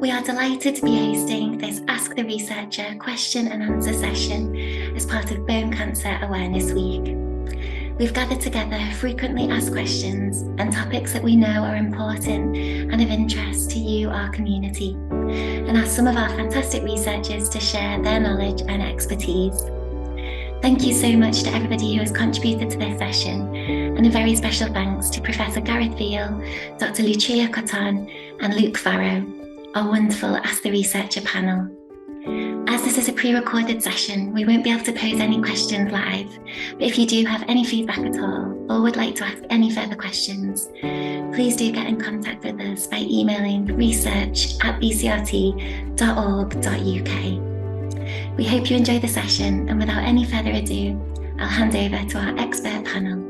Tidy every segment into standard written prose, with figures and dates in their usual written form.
We are delighted to be hosting this Ask the Researcher question and answer session as part of Bone Cancer Awareness Week. We've gathered together frequently asked questions and topics that we know are important and of interest to you, our community, and asked some of our fantastic researchers to share their knowledge and expertise. Thank you so much to everybody who has contributed to this session, and a very special thanks to Professor Gareth Veal, Dr. Lucia Cotton and Luke Farrow, our wonderful Ask the Researcher panel. As this is a pre-recorded session, we won't be able to pose any questions live, but if you do have any feedback at all or would like to ask any further questions, please do get in contact with us by emailing research@bcrt.org.uk. We hope you enjoy the session, and without any further ado, I'll hand over to our expert panel.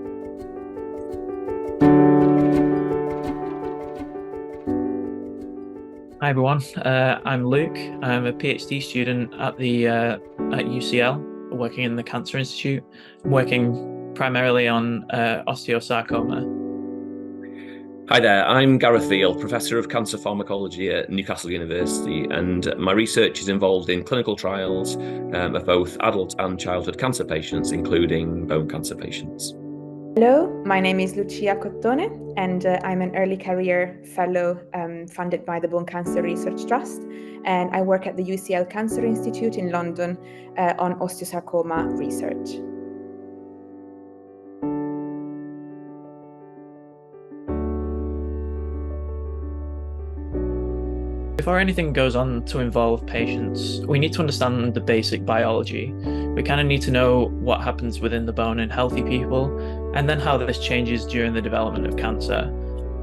Hi everyone, I'm Luke. I'm a PhD student at UCL, working in the Cancer Institute. I'm working primarily on osteosarcoma. Hi there, I'm Gareth Veal, Professor of Cancer Pharmacology at Newcastle University, and my research is involved in clinical trials of both adult and childhood cancer patients, including bone cancer patients. Hello, my name is Lucia Cottone, and I'm an early career fellow funded by the Bone Cancer Research Trust, and I work at the UCL Cancer Institute in London on osteosarcoma research. Before anything goes on to involve patients, we need to understand the basic biology. We kind of need to know what happens within the bone in healthy people, and then how this changes during the development of cancer.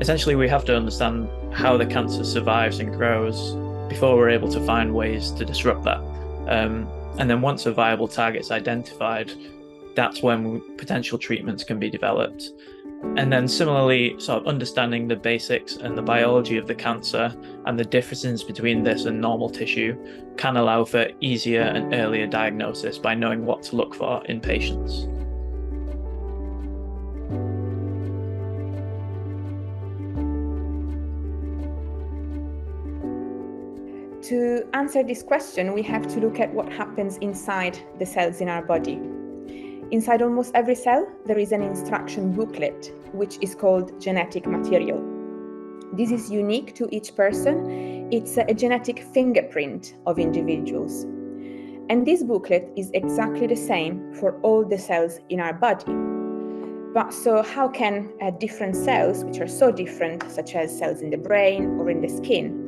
Essentially, we have to understand how the cancer survives and grows before we're able to find ways to disrupt that. And then once a viable target's identified, that's when potential treatments can be developed. And then similarly, sort of understanding the basics and the biology of the cancer and the differences between this and normal tissue can allow for easier and earlier diagnosis by knowing what to look for in patients. To answer this question, we have to look at what happens inside the cells in our body. Inside almost every cell, there is an instruction booklet, which is called genetic material. This is unique to each person. It's a genetic fingerprint of individuals. And this booklet is exactly the same for all the cells in our body. But so how can different cells, which are so different, such as cells in the brain or in the skin,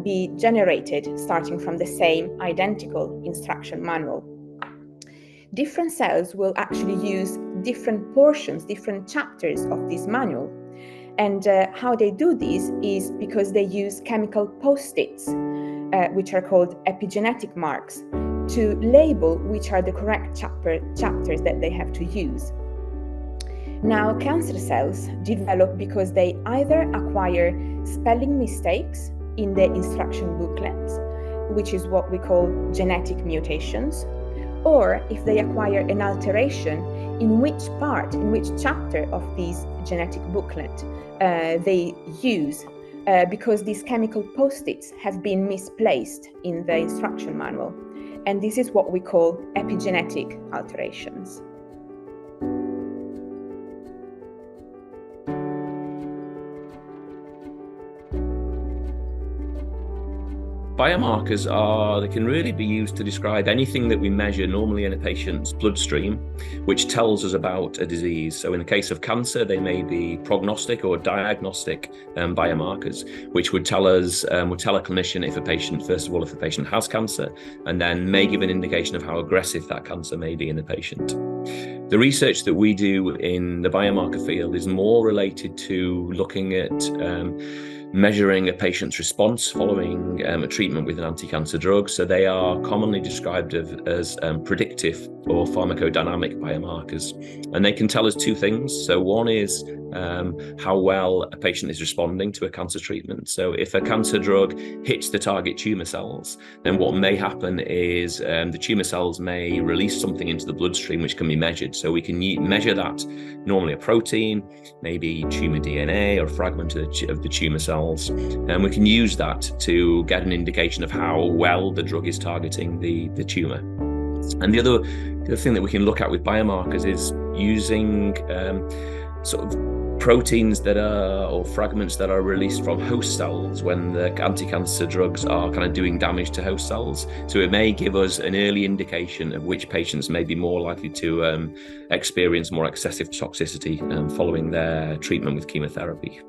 be generated starting from the same identical instruction manual? Different cells will actually use different portions, different chapters of this manual. And how they do this is because they use chemical post-its, which are called epigenetic marks, to label which are the correct chapters that they have to use. Now, cancer cells develop because they either acquire spelling mistakes in the instruction booklets, which is what we call genetic mutations, or if they acquire an alteration in which chapter of this genetic booklet they use, because these chemical post-its have been misplaced in the instruction manual. And this is what we call epigenetic alterations. Biomarkers they can really be used to describe anything that we measure normally in a patient's bloodstream, which tells us about a disease. So in the case of cancer, they may be prognostic or diagnostic biomarkers, which would tell a clinician if a patient has cancer, and then may give an indication of how aggressive that cancer may be in the patient. The research that we do in the biomarker field is more related to looking at measuring a patient's response following a treatment with an anti-cancer drug. So they are commonly described as predictive or pharmacodynamic biomarkers. And they can tell us two things. So one is how well a patient is responding to a cancer treatment. So if a cancer drug hits the target tumor cells, then what may happen is the tumor cells may release something into the bloodstream which can be measured. So we can measure that, normally a protein, maybe tumor DNA or a fragment of the tumor cells. And we can use that to get an indication of how well the drug is targeting the tumor. And the other thing that we can look at with biomarkers is using sort of proteins that are, or fragments that are released from host cells when the anti-cancer drugs are kind of doing damage to host cells. So it may give us an early indication of which patients may be more likely to experience more excessive toxicity following their treatment with chemotherapy.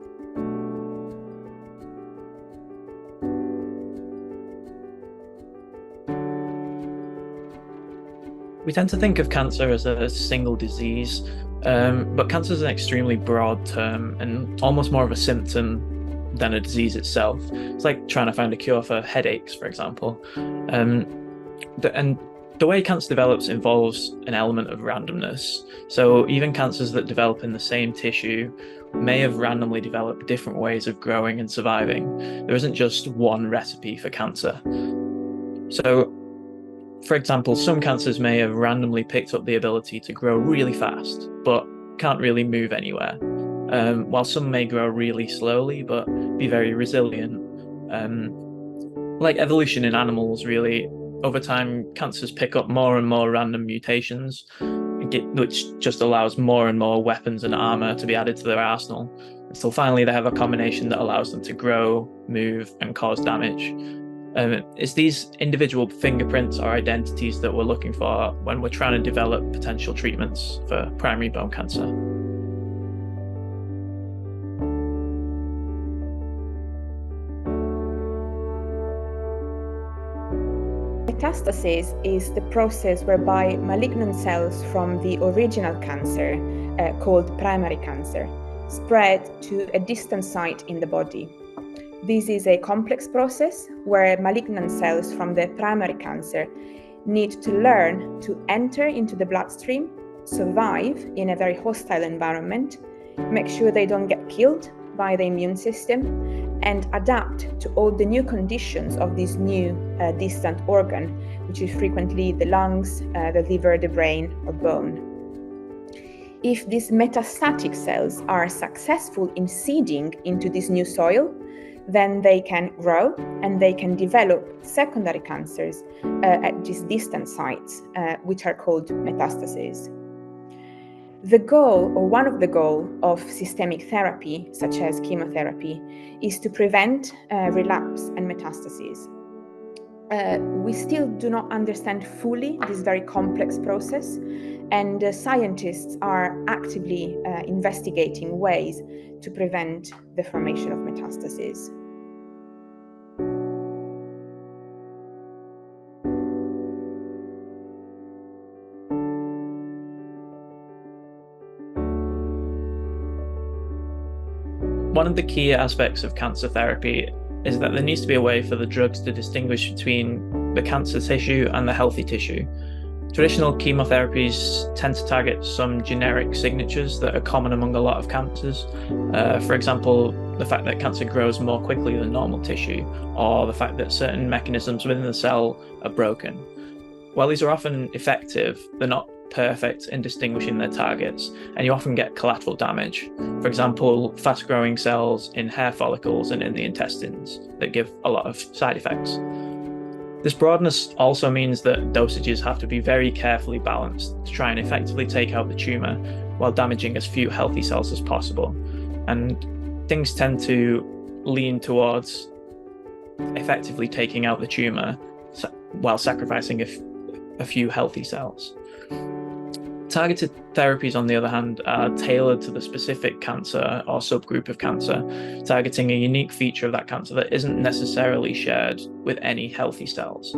We tend to think of cancer as a single disease, but cancer is an extremely broad term and almost more of a symptom than a disease itself. It's like trying to find a cure for headaches, for example. And the way cancer develops involves an element of randomness. So even cancers that develop in the same tissue may have randomly developed different ways of growing and surviving. There isn't just one recipe for cancer. So, for example, some cancers may have randomly picked up the ability to grow really fast, but can't really move anywhere, while some may grow really slowly, but be very resilient. Like evolution in animals, really, over time, cancers pick up more and more random mutations, which just allows more and more weapons and armor to be added to their arsenal, until finally they have a combination that allows them to grow, move, and cause damage. It's these individual fingerprints or identities that we're looking for when we're trying to develop potential treatments for primary bone cancer. Metastasis is the process whereby malignant cells from the original cancer, called primary cancer, spread to a distant site in the body. This is a complex process where malignant cells from the primary cancer need to learn to enter into the bloodstream, survive in a very hostile environment, make sure they don't get killed by the immune system, and adapt to all the new conditions of this new distant organ, which is frequently the lungs, the liver, the brain, or bone. If these metastatic cells are successful in seeding into this new soil, then they can grow and they can develop secondary cancers at these distant sites, which are called metastases. The goal, or one of the goals of systemic therapy, such as chemotherapy, is to prevent relapse and metastases. We still do not understand fully this very complex process, and scientists are actively investigating ways to prevent the formation of metastases. One of the key aspects of cancer therapy is that there needs to be a way for the drugs to distinguish between the cancer tissue and the healthy tissue. Traditional chemotherapies tend to target some generic signatures that are common among a lot of cancers. For example, the fact that cancer grows more quickly than normal tissue, or the fact that certain mechanisms within the cell are broken. While these are often effective, they're not perfect in distinguishing their targets, and you often get collateral damage. For example, fast-growing cells in hair follicles and in the intestines that give a lot of side effects. This broadness also means that dosages have to be very carefully balanced to try and effectively take out the tumour while damaging as few healthy cells as possible. And things tend to lean towards effectively taking out the tumour while sacrificing a few healthy cells. Targeted therapies, on the other hand, are tailored to the specific cancer or subgroup of cancer, targeting a unique feature of that cancer that isn't necessarily shared with any healthy cells.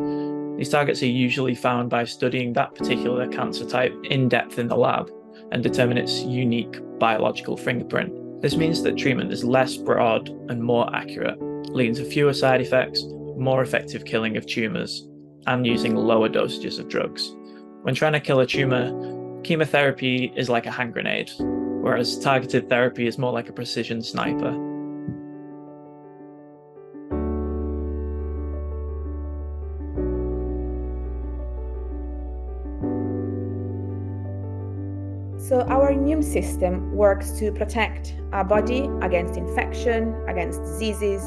These targets are usually found by studying that particular cancer type in depth in the lab and determine its unique biological fingerprint. This means that treatment is less broad and more accurate, leading to fewer side effects, more effective killing of tumours, and using lower dosages of drugs. When trying to kill a tumor, chemotherapy is like a hand grenade, whereas targeted therapy is more like a precision sniper. So our immune system works to protect our body against infection, against diseases,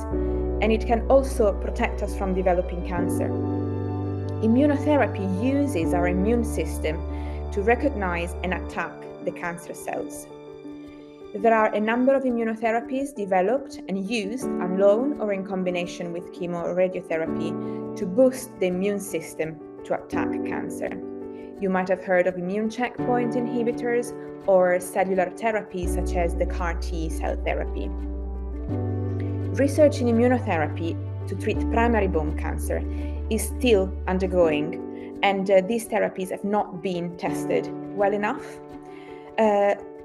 and it can also protect us from developing cancer. Immunotherapy uses our immune system to recognize and attack the cancer cells. There are a number of immunotherapies developed and used alone or in combination with chemo or radiotherapy to boost the immune system to attack cancer. You might have heard of immune checkpoint inhibitors or cellular therapy such as the CAR T cell therapy. Research in immunotherapy to treat primary bone cancer is still undergoing, and these therapies have not been tested well enough.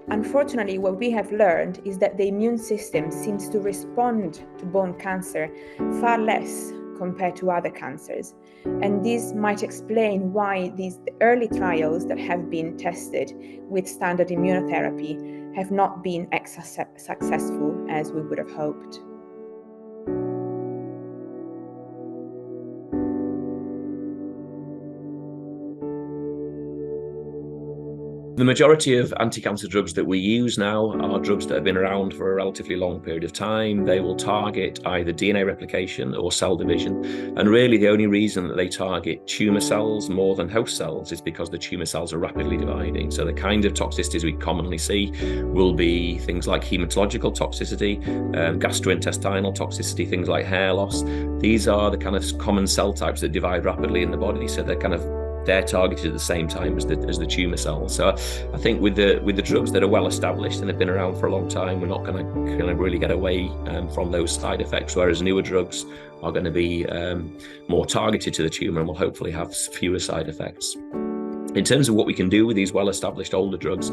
Unfortunately, what we have learned is that the immune system seems to respond to bone cancer far less compared to other cancers. And this might explain why these early trials that have been tested with standard immunotherapy have not been as successful as we would have hoped. The majority of anti-cancer drugs that we use now are drugs that have been around for a relatively long period of time. They will target either DNA replication or cell division. And really the only reason that they target tumour cells more than host cells is because the tumour cells are rapidly dividing. So the kind of toxicities we commonly see will be things like hematological toxicity, gastrointestinal toxicity, things like hair loss. These are the kind of common cell types that divide rapidly in the body. So they're targeted at the same time as the tumour cells. So I think with the drugs that are well established and have been around for a long time, we're not going to really get away from those side effects, whereas newer drugs are going to be more targeted to the tumour and will hopefully have fewer side effects. In terms of what we can do with these well-established older drugs,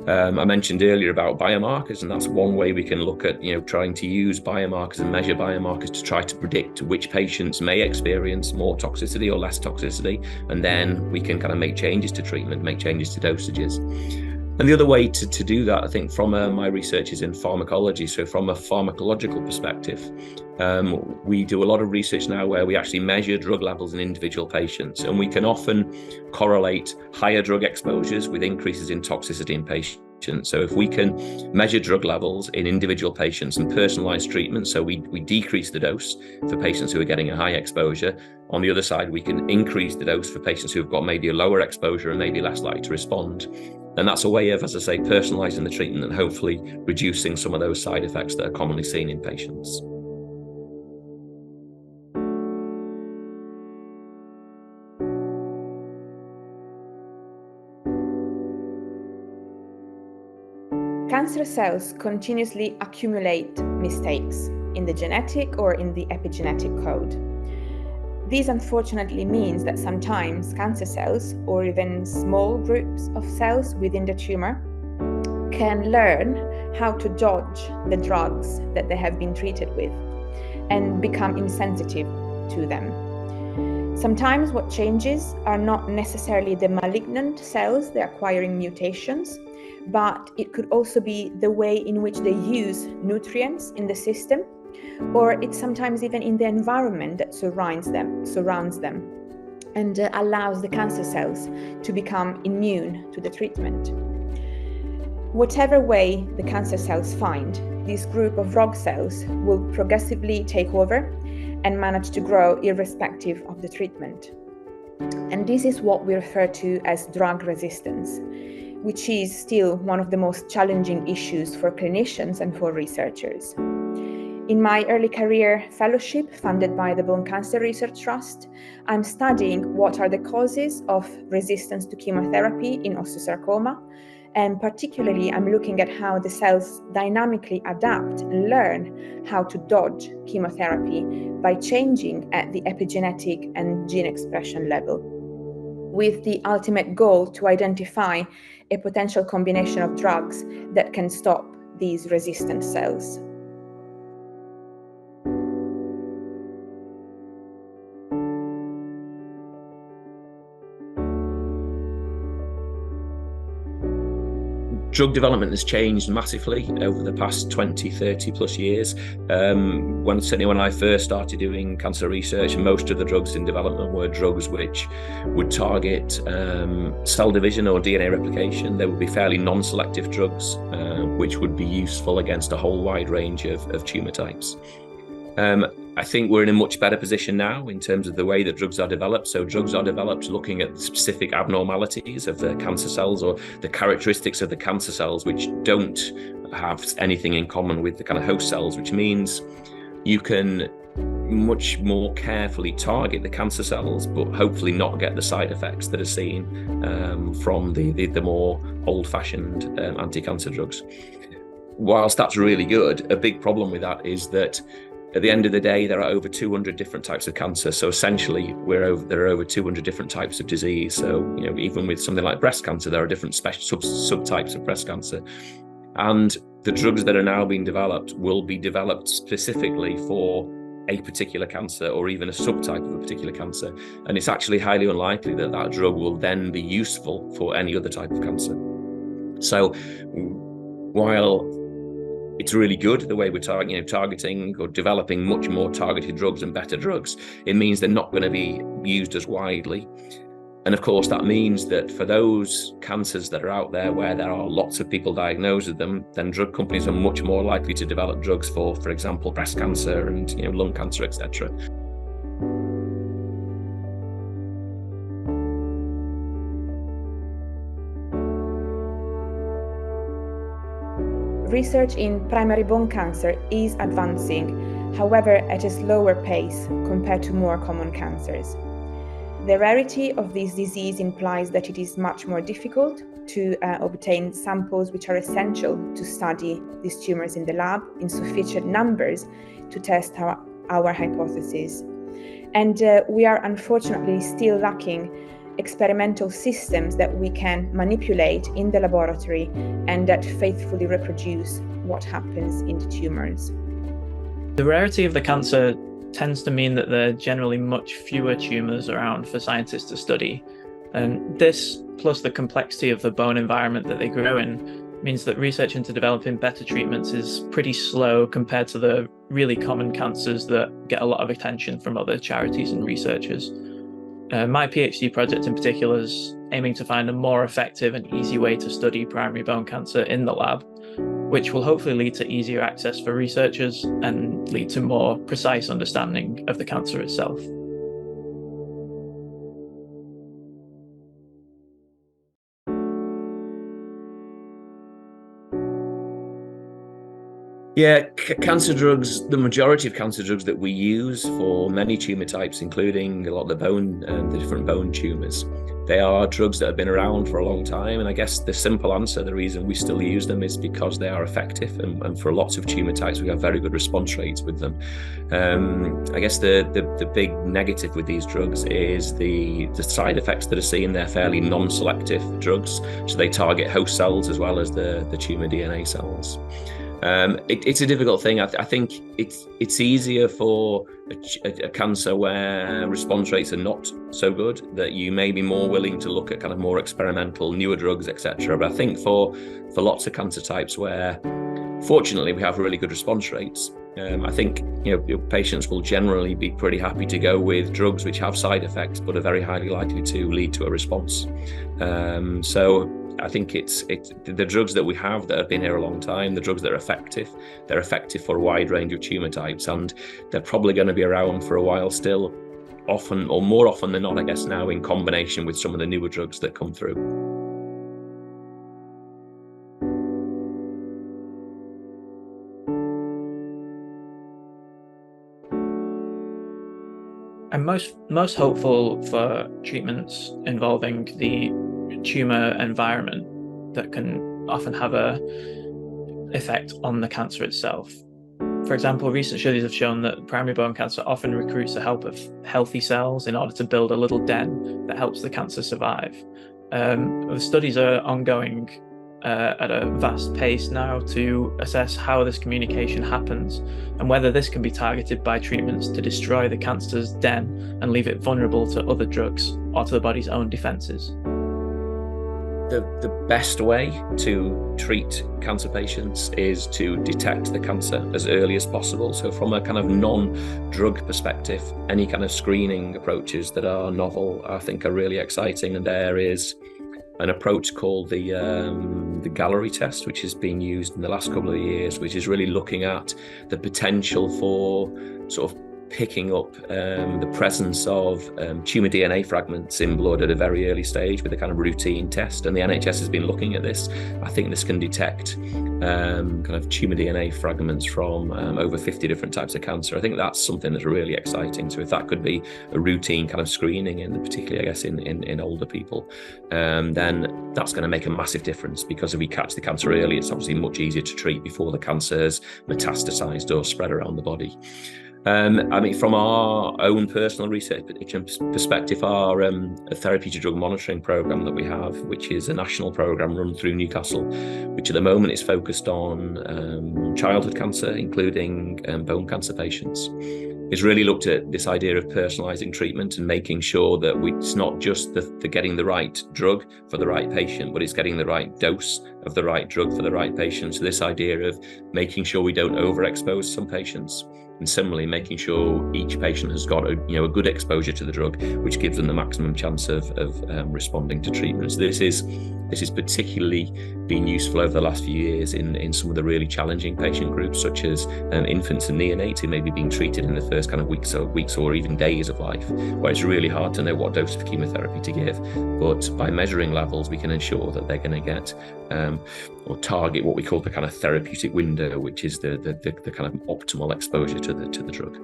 I mentioned earlier about biomarkers, and that's one way we can look at, trying to use biomarkers and measure biomarkers to try to predict which patients may experience more toxicity or less toxicity, and then we can kind of make changes to treatment, make changes to dosages. And the other way to do that, I think, from my research is in pharmacology. So from a pharmacological perspective, we do a lot of research now where we actually measure drug levels in individual patients, and we can often correlate higher drug exposures with increases in toxicity in patients. So if we can measure drug levels in individual patients and personalise treatment, so we decrease the dose for patients who are getting a high exposure. On the other side, we can increase the dose for patients who've got maybe a lower exposure and maybe less likely to respond. And that's a way of, as I say, personalising the treatment and hopefully reducing some of those side effects that are commonly seen in patients. Cancer cells continuously accumulate mistakes in the genetic or in the epigenetic code. This unfortunately means that sometimes cancer cells, or even small groups of cells within the tumor, can learn how to dodge the drugs that they have been treated with and become insensitive to them. Sometimes what changes are not necessarily the malignant cells, they're acquiring mutations, but it could also be the way in which they use nutrients in the system, or it's sometimes even in the environment that surrounds them and allows the cancer cells to become immune to the treatment. Whatever way the cancer cells find, this group of rogue cells will progressively take over and manage to grow irrespective of the treatment. And this is what we refer to as drug resistance, which is still one of the most challenging issues for clinicians and for researchers. In my early career fellowship funded by the Bone Cancer Research Trust, I'm studying what are the causes of resistance to chemotherapy in osteosarcoma, and particularly I'm looking at how the cells dynamically adapt and learn how to dodge chemotherapy by changing at the epigenetic and gene expression level, with the ultimate goal to identify a potential combination of drugs that can stop these resistant cells. Drug development has changed massively over the past 20, 30 plus years. Certainly when I first started doing cancer research, most of the drugs in development were drugs which would target cell division or DNA replication. They would be fairly non-selective drugs, which would be useful against a whole wide range of tumor types. I think we're in a much better position now in terms of the way that drugs are developed. So drugs are developed looking at specific abnormalities of the cancer cells or the characteristics of the cancer cells, which don't have anything in common with the kind of host cells, which means you can much more carefully target the cancer cells, but hopefully not get the side effects that are seen from the more old-fashioned anti-cancer drugs. Whilst that's really good, a big problem with that is that at the end of the day, there are over 200 different types of cancer. So essentially, there are over 200 different types of disease. So, even with something like breast cancer, there are different subtypes of breast cancer. And the drugs that are now being developed will be developed specifically for a particular cancer or even a subtype of a particular cancer. And it's actually highly unlikely that that drug will then be useful for any other type of cancer. So while it's really good the way we're targeting or developing much more targeted drugs and better drugs, it means they're not going to be used as widely. And of course, that means that for those cancers that are out there where there are lots of people diagnosed with them, then drug companies are much more likely to develop drugs for example, breast cancer and lung cancer, etc. Research in primary bone cancer is advancing, however at a slower pace compared to more common cancers. The rarity of this disease implies that it is much more difficult to obtain samples which are essential to study these tumors in the lab in sufficient numbers to test our hypothesis. And we are unfortunately still lacking experimental systems that we can manipulate in the laboratory and that faithfully reproduce what happens in the tumors. The rarity of the cancer tends to mean that there are generally much fewer tumors around for scientists to study. And this, plus the complexity of the bone environment that they grow in, means that research into developing better treatments is pretty slow compared to the really common cancers that get a lot of attention from other charities and researchers. My PhD project in particular is aiming to find a more effective and easy way to study primary bone cancer in the lab, which will hopefully lead to easier access for researchers and lead to more precise understanding of the cancer itself. Yeah, cancer drugs, the majority of cancer drugs that we use for many tumor types, including a lot of the bone and the different bone tumors, they are drugs that have been around for a long time. And I guess the simple answer, the reason we still use them is because they are effective. And for lots of tumor types, we have very good response rates with them. I guess the big negative with these drugs is the side effects that are seen. They're fairly non-selective drugs. So they target host cells as well as the tumor DNA cells. It's a difficult thing. I think it's easier for a cancer where response rates are not so good, that you may be more willing to look at kind of more experimental, newer drugs, etc. But I think for lots of cancer types where, fortunately, we have really good response rates, I think patients will generally be pretty happy to go with drugs which have side effects but are very highly likely to lead to a response. So I think it's the drugs that we have that have been here a long time, the drugs that are effective, they're effective for a wide range of tumor types, and they're probably going to be around for a while still, often or more often than not, I guess now, in combination with some of the newer drugs that come through. I'm most hopeful for treatments involving the tumor environment that can often have an effect on the cancer itself. For example, recent studies have shown that primary bone cancer often recruits the help of healthy cells in order to build a little den that helps the cancer survive. The studies are ongoing at a vast pace now to assess how this communication happens and whether this can be targeted by treatments to destroy the cancer's den and leave it vulnerable to other drugs or to the body's own defenses. the best way to treat cancer patients is to detect the cancer as early as possible. So from a kind of non-drug perspective, any kind of screening approaches that are novel, I think, are really exciting. And there is an approach called the gallery test, which has been used in the last couple of years, which is really looking at the potential for sort of picking up the presence of tumour DNA fragments in blood at a very early stage with a kind of routine test. And the NHS has been looking at this. I think this can detect kind of tumour DNA fragments from over 50 different types of cancer. I think that's something that's really exciting. So if that could be a routine kind of screening, and particularly, I guess, in older people, then that's going to make a massive difference, because if we catch the cancer early, it's obviously much easier to treat before the cancer has metastasized or spread around the body. I mean, from our own personal research perspective, our therapeutic drug monitoring program that we have, which is a national program run through Newcastle, which at the moment is focused on childhood cancer, including bone cancer patients, is really looked at this idea of personalising treatment and making sure that it's not just the getting the right drug for the right patient, but it's getting the right dose of the right drug for the right patient. So this idea of making sure we don't overexpose some patients, and similarly making sure each patient has got a good exposure to the drug, which gives them the maximum chance of responding to treatment. So this is particularly been useful over the last few years in some of the really challenging patient groups, such as infants and neonates who may be being treated in the first kind of weeks or even days of life, where it's really hard to know what dose of chemotherapy to give. But by measuring levels, we can ensure that they're going to get or target what we call the kind of therapeutic window, which is the kind of optimal exposure to the drug.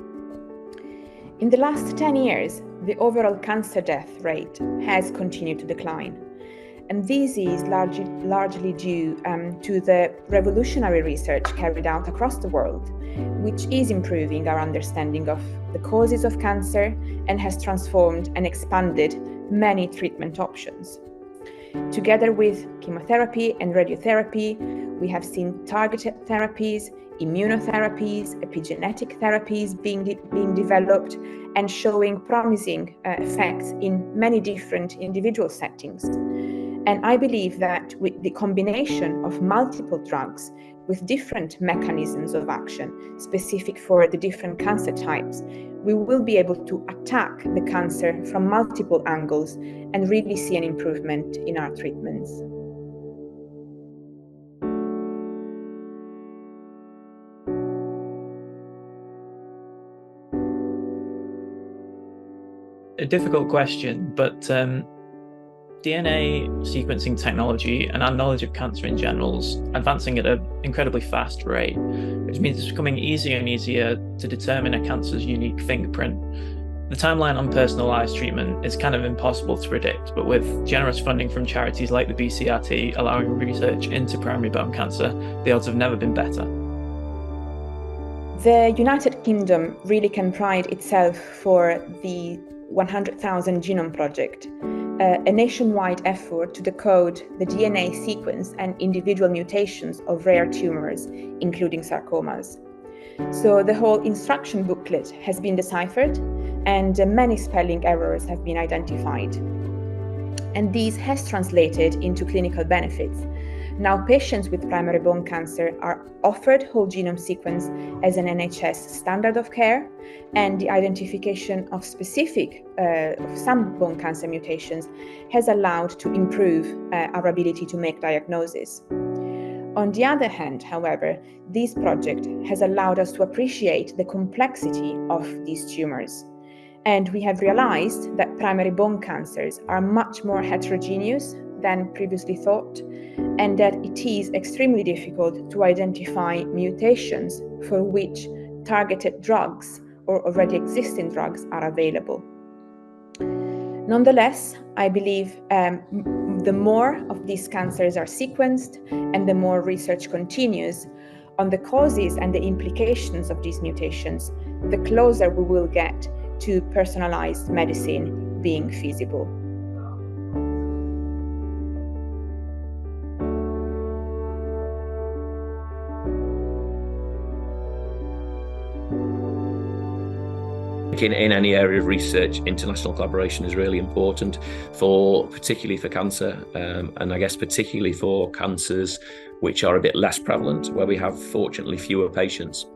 In the last 10 years, the overall cancer death rate has continued to decline. And this is largely due to the revolutionary research carried out across the world, which is improving our understanding of the causes of cancer and has transformed and expanded many treatment options. Together with chemotherapy and radiotherapy, we have seen targeted therapies, immunotherapies, epigenetic therapies being developed and showing promising effects in many different individual settings. And I believe that with the combination of multiple drugs with different mechanisms of action specific for the different cancer types, we will be able to attack the cancer from multiple angles and really see an improvement in our treatments. A difficult question, but DNA sequencing technology and our knowledge of cancer in general is advancing at an incredibly fast rate, which means it's becoming easier and easier to determine a cancer's unique fingerprint. The timeline on personalised treatment is kind of impossible to predict, but with generous funding from charities like the BCRT allowing research into primary bone cancer, the odds have never been better. The United Kingdom really can pride itself for the 100,000 Genome Project, a nationwide effort to decode the DNA sequence and individual mutations of rare tumors, including sarcomas. So the whole instruction booklet has been deciphered and many spelling errors have been identified. And this has translated into clinical benefits. Now patients with primary bone cancer are offered whole genome sequence as an NHS standard of care, and the identification of specific of some bone cancer mutations has allowed to improve our ability to make diagnosis. On the other hand, however, this project has allowed us to appreciate the complexity of these tumors. And we have realized that primary bone cancers are much more heterogeneous than previously thought, and that it is extremely difficult to identify mutations for which targeted drugs or already existing drugs are available. Nonetheless, I believe the more of these cancers are sequenced and the more research continues on the causes and the implications of these mutations, the closer we will get to personalized medicine being feasible. In any area of research, international collaboration is really important, particularly for cancer, and I guess particularly for cancers which are a bit less prevalent, where we have fortunately fewer patients.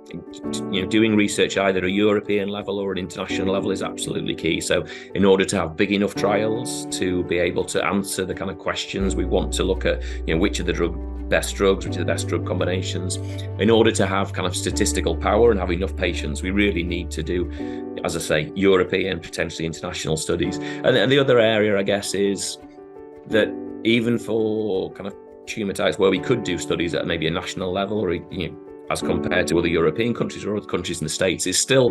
Doing research either at a European level or an international level is absolutely key. So in order to have big enough trials to be able to answer the kind of questions we want to look at, which are the best drugs, which are the best drug combinations, in order to have kind of statistical power and have enough patients, we really need to do, as I say, European, potentially international studies. And the other area, I guess, is that even for kind of tumour types where we could do studies at maybe a national level, or as compared to other European countries or other countries in the States, it's still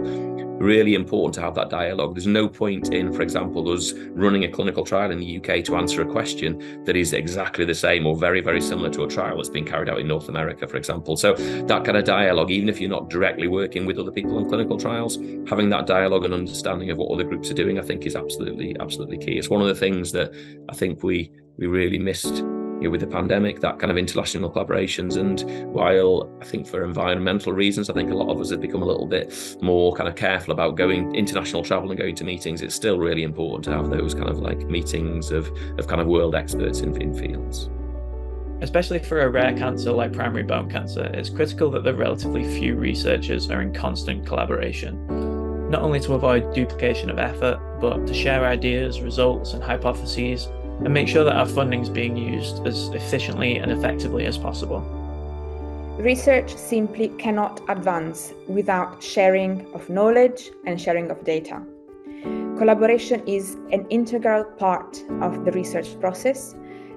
really important to have that dialogue. There's no point in, for example, us running a clinical trial in the UK to answer a question that is exactly the same or very, very similar to a trial that's been carried out in North America, for example. So that kind of dialogue, even if you're not directly working with other people on clinical trials, having that dialogue and understanding of what other groups are doing, I think is absolutely key. It's one of the things that I think we really missed with the pandemic, that kind of international collaborations. And while I think for environmental reasons, I think a lot of us have become a little bit more kind of careful about going international travel and going to meetings, it's still really important to have those kind of like meetings of kind of world experts in fields. Especially for a rare cancer like primary bone cancer, it's critical that the relatively few researchers are in constant collaboration, not only to avoid duplication of effort, but to share ideas, results, and hypotheses, and make sure that our funding is being used as efficiently and effectively as possible. Research simply cannot advance without sharing of knowledge and sharing of data. Collaboration is an integral part of the research process,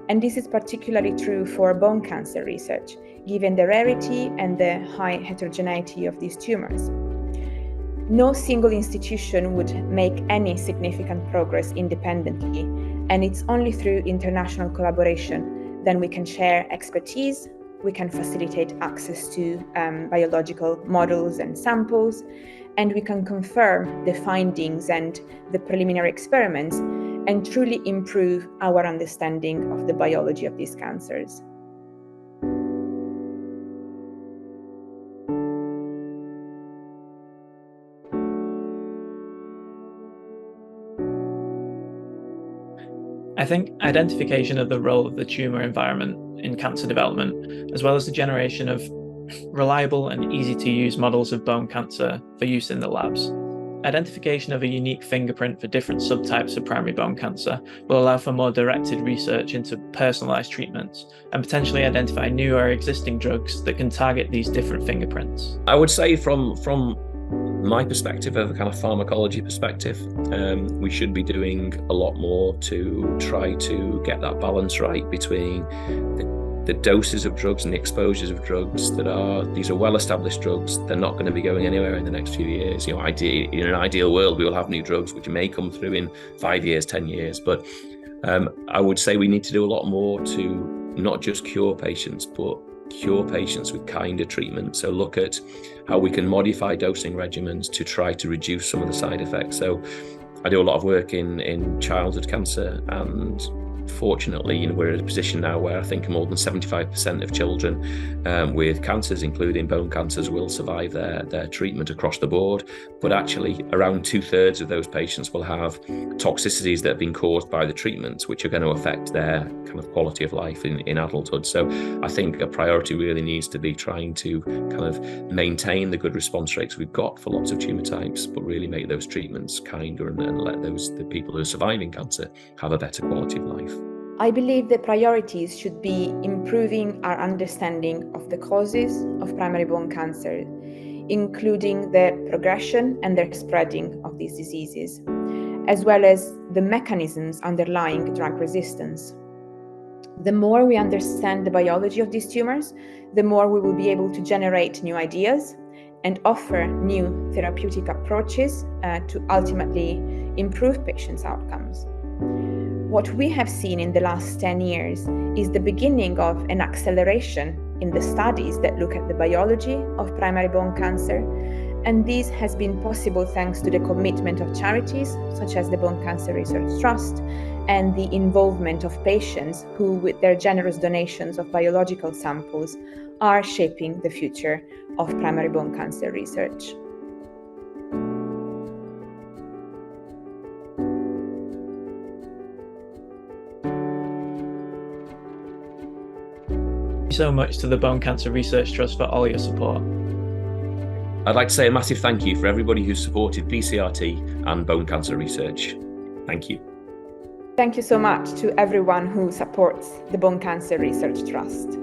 and this is particularly true for bone cancer research, given the rarity and the high heterogeneity of these tumors. No single institution would make any significant progress independently, and it's only through international collaboration that we can share expertise, we can facilitate access to biological models and samples, and we can confirm the findings and the preliminary experiments and truly improve our understanding of the biology of these cancers. I think identification of the role of the tumour environment in cancer development, as well as the generation of reliable and easy-to-use models of bone cancer for use in the labs. Identification of a unique fingerprint for different subtypes of primary bone cancer will allow for more directed research into personalised treatments and potentially identify new or existing drugs that can target these different fingerprints. I would say from my perspective, of a kind of pharmacology perspective, we should be doing a lot more to try to get that balance right between the doses of drugs and the exposures of drugs these are well-established drugs. They're not going to be going anywhere in the next few years. In an ideal world, we will have new drugs which may come through in 5 years, 10 years. But I would say we need to do a lot more to not just cure patients, but cure patients with kinder treatment. So look at how we can modify dosing regimens to try to reduce some of the side effects. So I do a lot of work in childhood cancer, and fortunately, we're in a position now where I think more than 75% of children with cancers, including bone cancers, will survive their treatment across the board. But actually, around 2/3 of those patients will have toxicities that have been caused by the treatments, which are going to affect their kind of quality of life in adulthood. So I think a priority really needs to be trying to kind of maintain the good response rates we've got for lots of tumour types, but really make those treatments kinder and let the people who are surviving cancer have a better quality of life. I believe the priorities should be improving our understanding of the causes of primary bone cancer, including the progression and the spreading of these diseases, as well as the mechanisms underlying drug resistance. The more we understand the biology of these tumors, the more we will be able to generate new ideas and offer new therapeutic approaches to ultimately improve patients' outcomes. What we have seen in the last 10 years is the beginning of an acceleration in the studies that look at the biology of primary bone cancer, and this has been possible thanks to the commitment of charities such as the Bone Cancer Research Trust and the involvement of patients who, with their generous donations of biological samples, are shaping the future of primary bone cancer research. so much to the Bone Cancer Research Trust for all your support. I'd like to say a massive thank you for everybody who's supported BCRT and bone cancer research. Thank you. Thank you so much to everyone who supports the Bone Cancer Research Trust.